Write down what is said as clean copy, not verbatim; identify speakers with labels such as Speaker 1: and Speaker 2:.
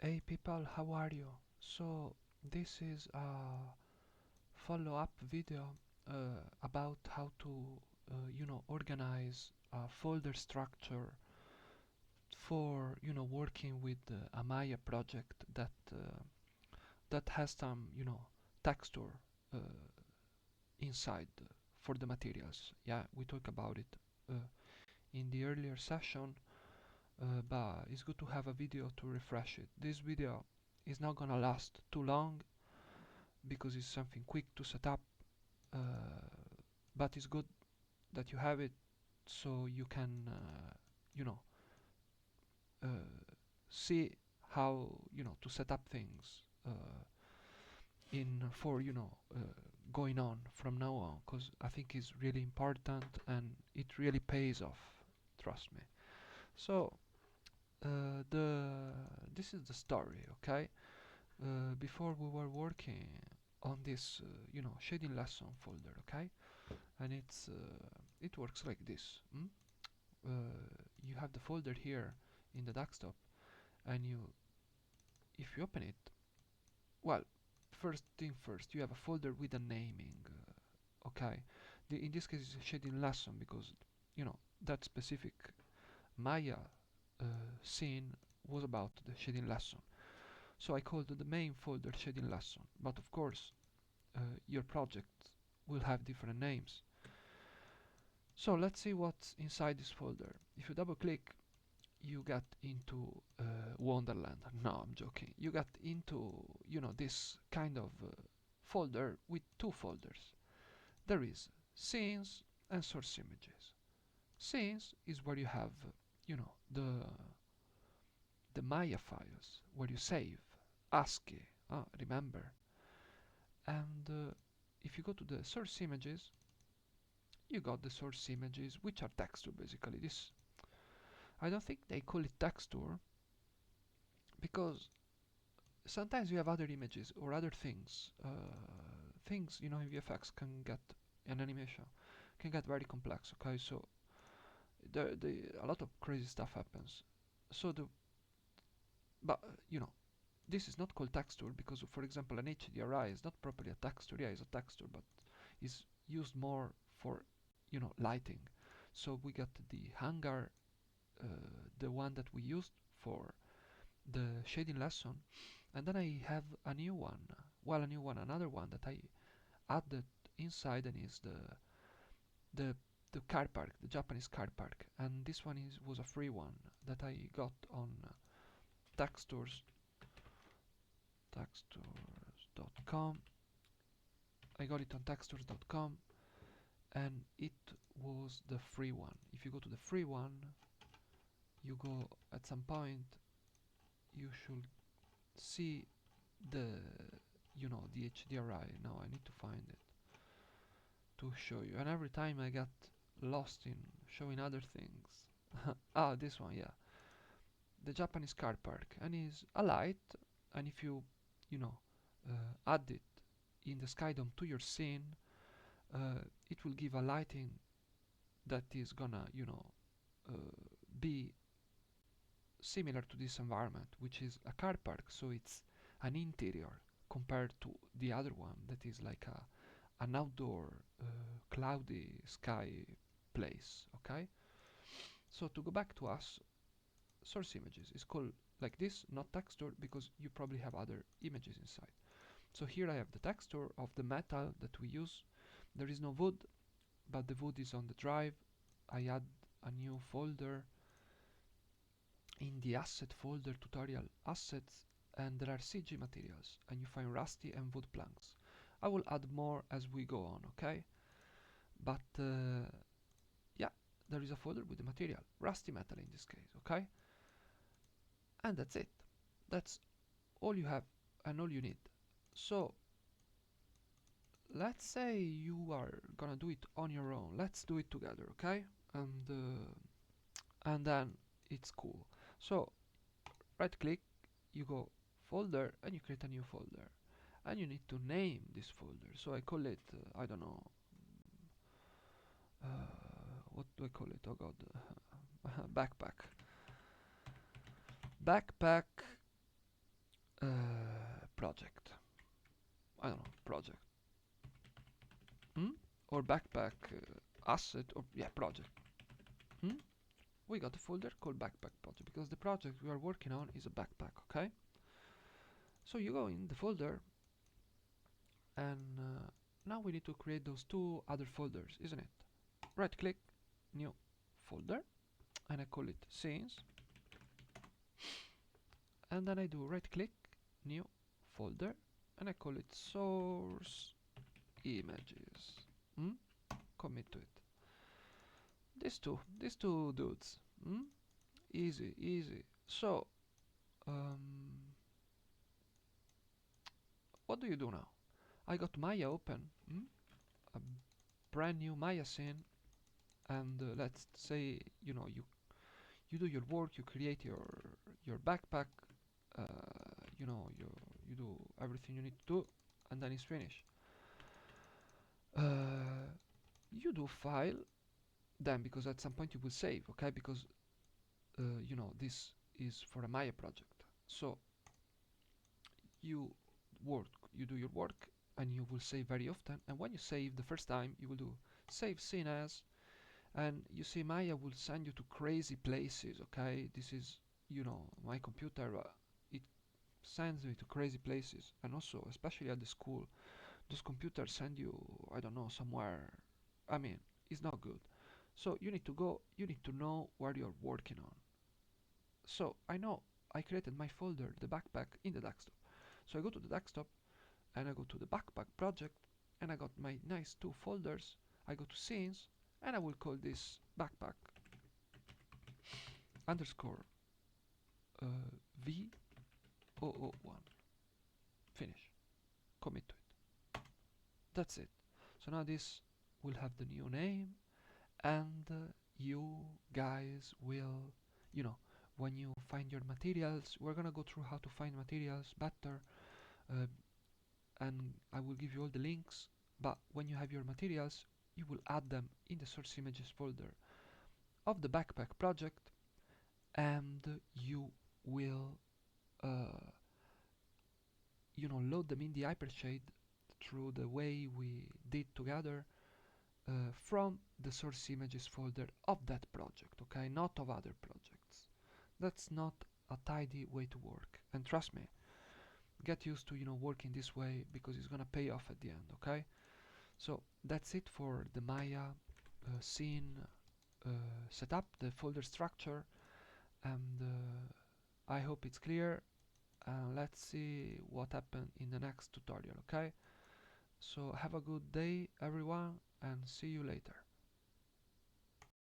Speaker 1: Hey people, how are you? So this is a follow-up video about how to organize a folder structure for working with a Maya project that has some texture uh, inside for the materials. Yeah, we talked about it in the earlier session, but it's good to have a video to refresh it. This video is not gonna last too long because it's something quick to set up, uh, but it's good that you have it so you can you know uh, see how to set up things in for going on from now on, because I think it's really important and it really pays off, trust me. So the this is the story, okay? Before we were working on this shading lesson folder, okay? And it works like this. You have the folder here in the desktop, and if you open it, well, first thing first, you have a folder with a naming, okay? In this case, it's a shading lesson because that specific Maya scene was about the shading lesson. So I called the main folder shading lesson, but of course your project will have different names. So let's see what's inside this folder. If you double click, you get into Wonderland. No, I'm joking. You get into this kind of folder with two folders. There is scenes and source images. Scenes is where you have the Maya files where you save ASCII. Remember. And if you go to the source images, you got the source images, which are texture basically. This, I don't think they call it texture because sometimes you have other images or other things. Things in VFX can get an animation can get very complex. Okay, so a lot of crazy stuff happens. So but this is not called texture because, for example, an HDRI is not properly a texture. Yeah, it's a texture, but is used more for lighting. So we got the hangar, the one that we used for the shading lesson, and then I have a new one. Well, a new one, another one that I added inside, and is the the car park, the Japanese car park, and this one was a free one that I got on textures textures.com. I got it on textures.com, and it was the free one. If you go to the free one, you go at some point, you should see the the HDRI. Now I need to find it to show you, and every time I get lost in showing other things. This one, yeah, the Japanese car park, and is a light, and if you you know add it in the sky dome to your scene, it will give a lighting that is gonna be similar to this environment, which is a car park, so it's an interior compared to the other one that is like an outdoor cloudy sky place. Okay, so to go back to us, source images is called like this, not texture, because you probably have other images inside. So here I have the texture of the metal that we use. There is no wood, but the wood is on the drive. I add a new folder in the asset folder, tutorial assets, and there are CG materials, and you find rusty and wood planks. I will add more as we go on, okay? But yeah, there is a folder with the material, rusty metal in this case, okay? And that's it. That's all you have and all you need. So let's say you are gonna do it on your own. Let's do it together, okay? And then it's cool. So right click, you go folder, and you create a new folder, and you need to name this folder. So I call it I don't know, what do I call it? Oh god, backpack. Backpack project. I don't know, project. Hmm? Or backpack asset, or yeah, project. Hmm? We got a folder called backpack project because the project we are working on is a backpack, okay? So you go in the folder, and now we need to create those two other folders, isn't it? Right click, new folder, and I call it scenes, and then I do right click, new folder, and I call it source images. Hmm? Commit to it. These two dudes. Hmm? Easy, easy. So, what do you do now? I got Maya open, a brand new Maya scene, and let's say you do your work, you create your backpack, uh, you do everything you need to do, and then it's finished. Uh, you do file, then because at some point you will save, okay? Because this is for a Maya project, so you work, you do your work, and you will save very often. And when you save the first time, you will do save scene as, and you see Maya will send you to crazy places, okay? This is, my computer, it sends me to crazy places. And also, especially at the school, those computers send you, I don't know, somewhere. I mean, it's not good. So you need to know where you're working on. So I know I created my folder, the backpack, in the desktop. So I go to the desktop, and I go to the backpack project, and I got my nice two folders. I go to scenes, and I will call this backpack underscore V001. Finish. Commit to it. That's it. So now this will have the new name, and you guys will, you know, when you find your materials, we're gonna go through how to find materials better, uh, and I will give you all the links. But when you have your materials, you will add them in the source images folder of the backpack project, and you will uh, load them in the hypershade through the way we did together, from the source images folder of that project, okay, not of other projects. That's not a tidy way to work, and trust me, get used to working this way, because it's gonna pay off at the end, okay? So that's it for the Maya scene setup, the folder structure, and I hope it's clear. Let's see what happened in the next tutorial, okay? So have a good day everyone, and see you later.